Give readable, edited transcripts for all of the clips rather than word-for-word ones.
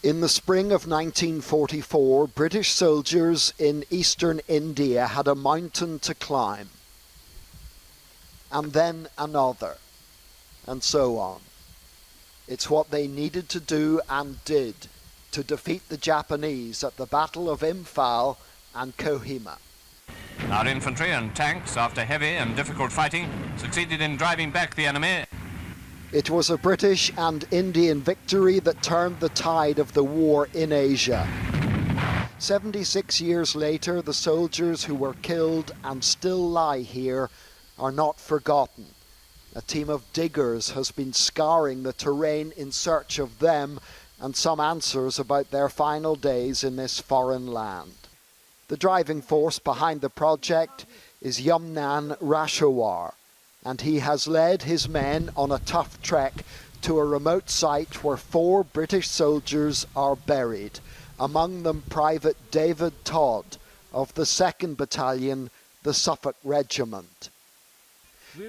In the spring of 1944, British soldiers in eastern India had a mountain to climb, and then another, and so on. It's what they needed to do and did to defeat the Japanese at the Battle of Imphal and Kohima. Our infantry and tanks, after heavy and difficult fighting, succeeded in driving back the enemy. It was a British and Indian victory that turned the tide of the war in Asia. 76 years later, the soldiers who were killed and still lie here are not forgotten. A team of diggers has been scouring the terrain in search of them and some answers about their final days in this foreign land. The driving force behind the project is Yumnan Rashawar, and he has led his men on a tough trek to a remote site where 4 British soldiers are buried, among them Private David Todd of the 2nd Battalion, the Suffolk Regiment.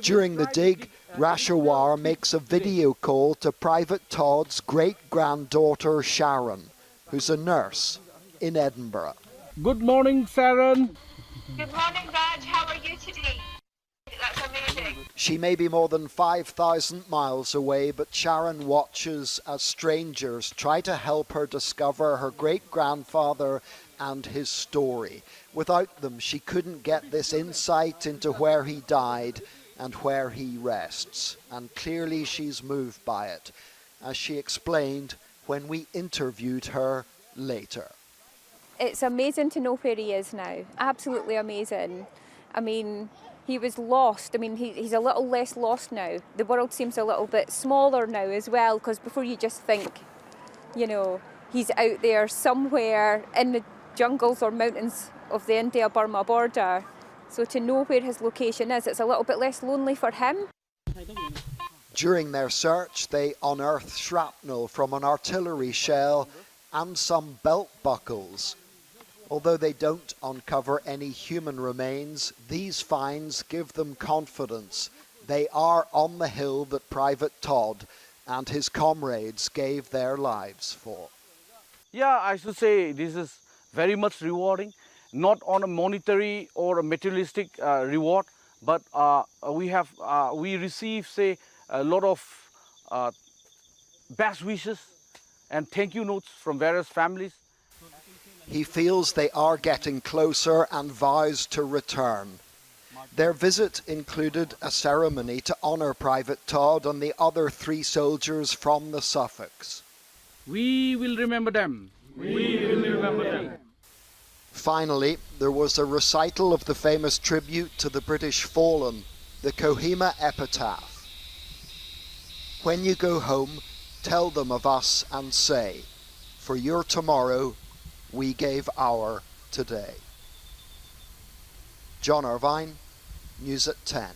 During the dig, Rashawar makes a video call to Private Todd's great-granddaughter Sharon, who's a nurse in Edinburgh. Good morning, Sharon. Good morning, Raj. How are you today? That's amazing. She may be more than 5,000 miles away, but Sharon watches as strangers try to help her discover her great-grandfather and his story. Without them, she couldn't get this insight into where he died and where he rests. And clearly she's moved by it, as she explained when we interviewed her later. It's amazing to know where he is now. Absolutely amazing. I mean, he was lost. I mean, he's a little less lost now. The world seems a little bit smaller now as well, because before you just think, you know, he's out there somewhere in the jungles or mountains of the India-Burma border. So to know where his location is, it's a little bit less lonely for him. During their search, they unearthed shrapnel from an artillery shell and some belt buckles. Although they don't uncover any human remains, these finds give them confidence. They are on the hill that Private Todd and his comrades gave their lives for. Yeah, I should say this is very much rewarding, not on a monetary or a materialistic reward, but we receive, say, a lot of best wishes and thank you notes from various families. He feels they are getting closer and vows to return. Their visit included a ceremony to honour Private Todd and the other 3 soldiers from the Suffolks. We will remember them. We will remember them. Finally, there was a recital of the famous tribute to the British fallen, the Kohima epitaph. When you go home, tell them of us and say, for your tomorrow, we gave our today. John Irvine, News at 10.